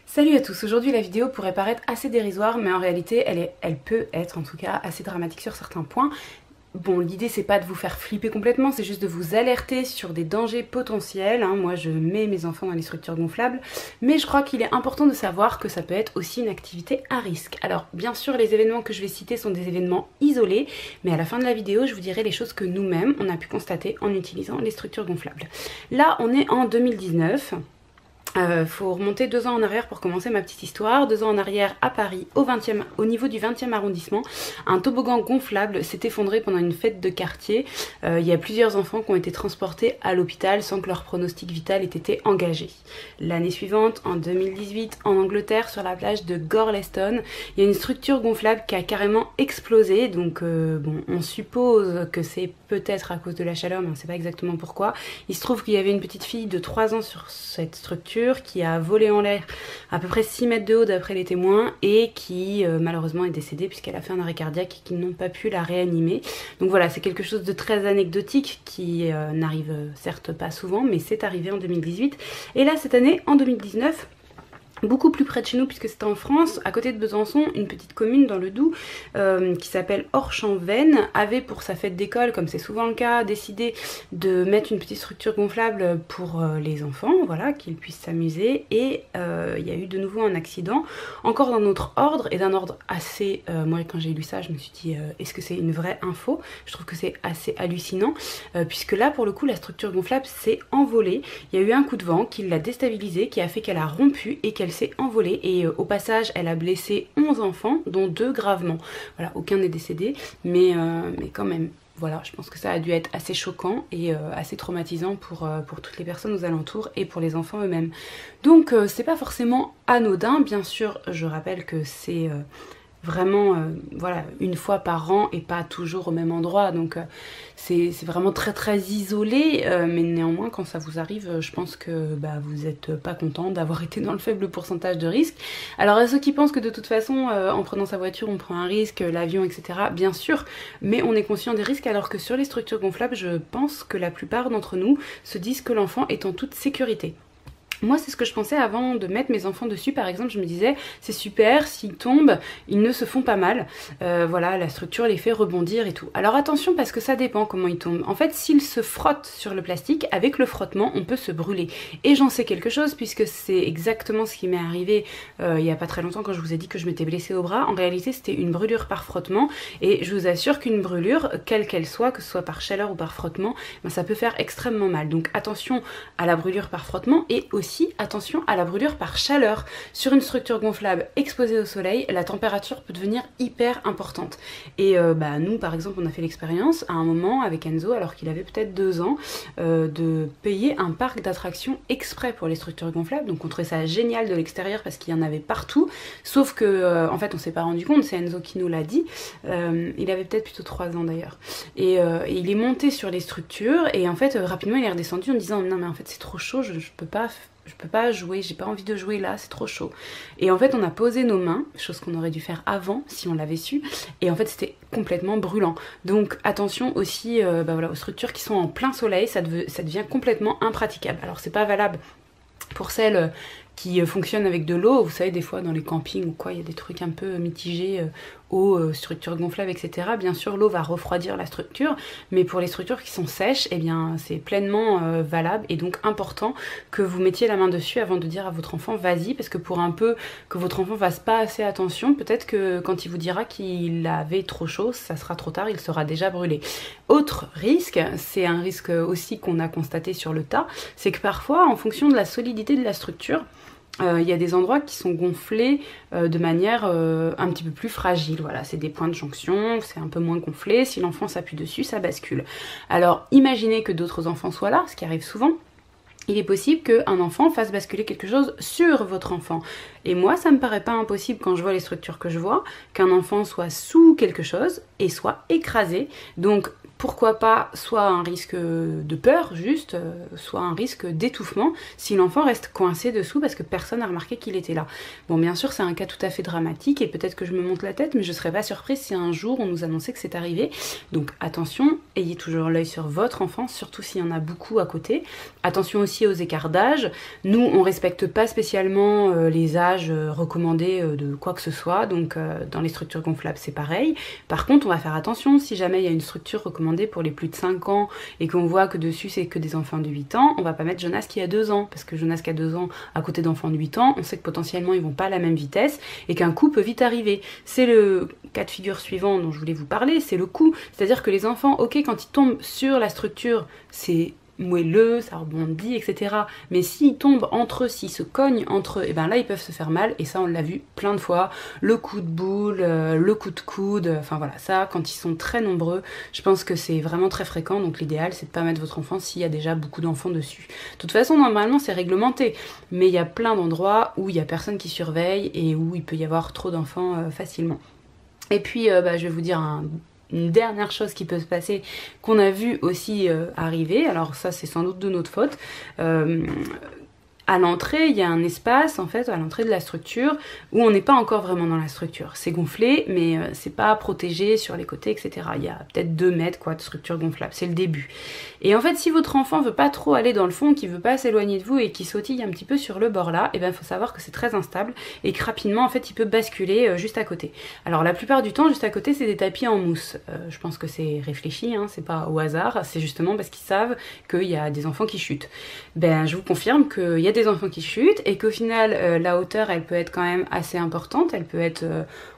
Salut à tous, aujourd'hui la vidéo pourrait paraître assez dérisoire mais en réalité elle peut être en tout cas assez dramatique sur certains points. Bon, l'idée c'est pas de vous faire flipper complètement, c'est juste de vous alerter sur des dangers potentiels. Moi je mets mes enfants dans les structures gonflables, mais je crois qu'il est important de savoir que ça peut être aussi une activité à risque. Alors bien sûr les événements que je vais citer sont des événements isolés, mais à la fin de la vidéo je vous dirai les choses que nous-mêmes on a pu constater en utilisant les structures gonflables. Là on est en 2019. Faut remonter 2 ans en arrière pour commencer ma petite histoire. 2 ans en arrière à Paris, au niveau du 20e arrondissement, un toboggan gonflable s'est effondré pendant une fête de quartier. Il y a plusieurs enfants qui ont été transportés à l'hôpital sans que leur pronostic vital ait été engagé. L'année suivante, en 2018, en Angleterre, sur la plage de Gorleston, il y a une structure gonflable qui a carrément explosé. Donc bon, on suppose que c'est peut-être à cause de la chaleur, mais on ne sait pas exactement pourquoi. Il se trouve qu'il y avait une petite fille de 3 ans sur cette structure qui a volé en l'air à peu près 6 mètres de haut d'après les témoins et qui malheureusement est décédée puisqu'elle a fait un arrêt cardiaque et qu'ils n'ont pas pu la réanimer. Donc voilà, c'est quelque chose de très anecdotique qui n'arrive certes pas souvent, mais c'est arrivé en 2018. Et là cette année, en 2019, beaucoup plus près de chez nous puisque c'est en France, à côté de Besançon, une petite commune dans le Doubs qui s'appelle Orchamps-Veynes avait pour sa fête d'école, comme c'est souvent le cas, décidé de mettre une petite structure gonflable pour les enfants, voilà, qu'ils puissent s'amuser. Et il y a eu de nouveau un accident, encore d'un autre ordre et d'un ordre assez... moi quand j'ai lu ça je me suis dit est-ce que c'est une vraie info? Je trouve que c'est assez hallucinant puisque là pour le coup la structure gonflable s'est envolée. Il y a eu un coup de vent qui l'a déstabilisée, qui a fait qu'elle a rompu et qu'elle s'est envolée et au passage elle a blessé 11 enfants dont 2 gravement. Voilà, aucun n'est décédé mais quand même voilà, je pense que ça a dû être assez choquant et assez traumatisant pour toutes les personnes aux alentours et pour les enfants eux-mêmes. Donc c'est pas forcément anodin, bien sûr je rappelle que c'est vraiment voilà, une fois par an et pas toujours au même endroit, donc c'est vraiment très isolé, mais néanmoins quand ça vous arrive je pense que vous n'êtes pas content d'avoir été dans le faible pourcentage de risque. Alors à ceux qui pensent que de toute façon en prenant sa voiture on prend un risque, l'avion etc, bien sûr, mais on est conscient des risques, alors que sur les structures gonflables je pense que la plupart d'entre nous se disent que l'enfant est en toute sécurité. Moi c'est ce que je pensais avant de mettre mes enfants dessus, par exemple je me disais c'est super, s'ils tombent ils ne se font pas mal, voilà, la structure les fait rebondir et tout. Alors attention parce que ça dépend comment ils tombent. En fait s'ils se frottent sur le plastique, avec le frottement on peut se brûler. Et j'en sais quelque chose puisque c'est exactement ce qui m'est arrivé il y a pas très longtemps quand je vous ai dit que je m'étais blessée au bras. En réalité c'était une brûlure par frottement et je vous assure qu'une brûlure, quelle qu'elle soit, que ce soit par chaleur ou par frottement, ça peut faire extrêmement mal. Donc attention à la brûlure par frottement et aussi attention à la brûlure par chaleur. Sur une structure gonflable exposée au soleil, la température peut devenir hyper importante. Et nous par exemple on a fait l'expérience à un moment avec Enzo, alors qu'il avait peut-être 2 ans, de payer un parc d'attractions exprès pour les structures gonflables. Donc on trouvait ça génial de l'extérieur parce qu'il y en avait partout, sauf que en fait on s'est pas rendu compte, c'est Enzo qui nous l'a dit. Il avait peut-être plutôt 3 ans d'ailleurs. Et il est monté sur les structures et en fait rapidement il est redescendu en disant non mais en fait c'est trop chaud, je peux pas jouer, j'ai pas envie de jouer là, c'est trop chaud. Et en fait on a posé nos mains, chose qu'on aurait dû faire avant si on l'avait su, et en fait c'était complètement brûlant. Donc attention aussi voilà, aux structures qui sont en plein soleil, ça devient complètement impraticable. Alors c'est pas valable pour celles qui fonctionnent avec de l'eau, vous savez des fois dans les campings ou quoi, il y a des trucs un peu mitigés, eau, structure gonflable etc. Bien sûr l'eau va refroidir la structure, mais pour les structures qui sont sèches, eh bien c'est pleinement valable et donc important que vous mettiez la main dessus avant de dire à votre enfant vas-y, parce que pour un peu que votre enfant fasse pas assez attention, peut-être que quand il vous dira qu'il avait trop chaud, ça sera trop tard, il sera déjà brûlé. Autre risque, c'est un risque aussi qu'on a constaté sur le tas, c'est que parfois en fonction de la solidité de la structure, il y a des endroits qui sont gonflés de manière un petit peu plus fragile. Voilà, c'est des points de jonction, c'est un peu moins gonflé. Si l'enfant s'appuie dessus, ça bascule. Alors, imaginez que d'autres enfants soient là, ce qui arrive souvent. Il est possible qu'un enfant fasse basculer quelque chose sur votre enfant. Et moi, ça me paraît pas impossible quand je vois les structures que je vois, qu'un enfant soit sous quelque chose et soit écrasé. Donc, pourquoi pas soit un risque de peur juste, soit un risque d'étouffement si l'enfant reste coincé dessous parce que personne n'a remarqué qu'il était là. Bon, bien sûr c'est un cas tout à fait dramatique et peut-être que je me monte la tête, mais je serais pas surprise si un jour on nous annonçait que c'est arrivé. Donc attention, ayez toujours l'œil sur votre enfant, surtout s'il y en a beaucoup à côté. Attention aussi aux écarts d'âge. Nous on respecte pas spécialement les âges recommandés de quoi que ce soit, donc dans les structures gonflables c'est pareil. Par contre on va faire attention, si jamais il y a une structure recommandée pour les plus de 5 ans et qu'on voit que dessus c'est que des enfants de 8 ans, on va pas mettre Jonas qui a 2 ans, parce que Jonas qui a 2 ans à côté d'enfants de 8 ans, on sait que potentiellement ils vont pas à la même vitesse et qu'un coup peut vite arriver. C'est le cas de figure suivant dont je voulais vous parler, c'est le coup. C'est-à-dire que les enfants, ok, quand ils tombent sur la structure, c'est moelleux, ça rebondit, etc. Mais s'ils tombent entre eux, s'ils se cognent entre eux, et ben là ils peuvent se faire mal, et ça on l'a vu plein de fois, le coup de boule, le coup de coude, enfin voilà, ça quand ils sont très nombreux, je pense que c'est vraiment très fréquent, donc l'idéal c'est de pas mettre votre enfant s'il y a déjà beaucoup d'enfants dessus. De toute façon normalement c'est réglementé, mais il y a plein d'endroits où il y a personne qui surveille et où il peut y avoir trop d'enfants facilement. Et puis je vais vous dire une dernière chose qui peut se passer, qu'on a vu aussi arriver, alors ça c'est sans doute de notre faute. À l'entrée, il y a un espace en fait à l'entrée de la structure où on n'est pas encore vraiment dans la structure. C'est gonflé, mais c'est pas protégé sur les côtés, etc. Il y a peut-être 2 mètres quoi de structure gonflable, c'est le début. Et en fait, si votre enfant veut pas trop aller dans le fond, qu'il veut pas s'éloigner de vous et qu'il sautille un petit peu sur le bord là, et ben il faut savoir que c'est très instable et que rapidement en fait il peut basculer juste à côté. Alors la plupart du temps, juste à côté, c'est des tapis en mousse. Je pense que c'est réfléchi, hein, c'est pas au hasard, c'est justement parce qu'ils savent qu'il y a des enfants qui chutent. Ben je vous confirme qu'il y a des enfants qui chutent et qu'au final la hauteur elle peut être quand même assez importante, elle peut être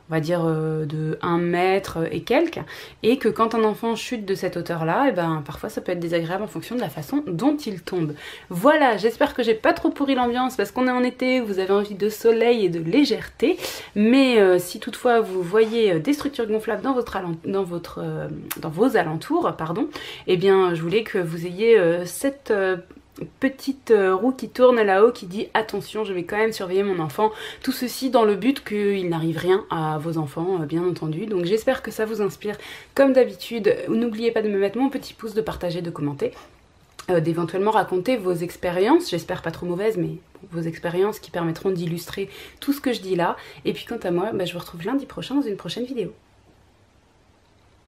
on va dire de 1 mètre et quelques, et que quand un enfant chute de cette hauteur là, et ben parfois ça peut être désagréable en fonction de la façon dont il tombe. Voilà, j'espère que j'ai pas trop pourri l'ambiance parce qu'on est en été, vous avez envie de soleil et de légèreté, mais si toutefois vous voyez des structures gonflables dans vos alentours, pardon, et bien je voulais que vous ayez cette petite roue qui tourne là-haut qui dit attention, je vais quand même surveiller mon enfant, tout ceci dans le but qu'il n'arrive rien à vos enfants bien entendu. Donc j'espère que ça vous inspire comme d'habitude. N'oubliez pas de me mettre mon petit pouce, de partager, de commenter, d'éventuellement raconter vos expériences, j'espère pas trop mauvaises, mais vos expériences qui permettront d'illustrer tout ce que je dis là. Et puis quant à moi, je vous retrouve lundi prochain dans une prochaine vidéo.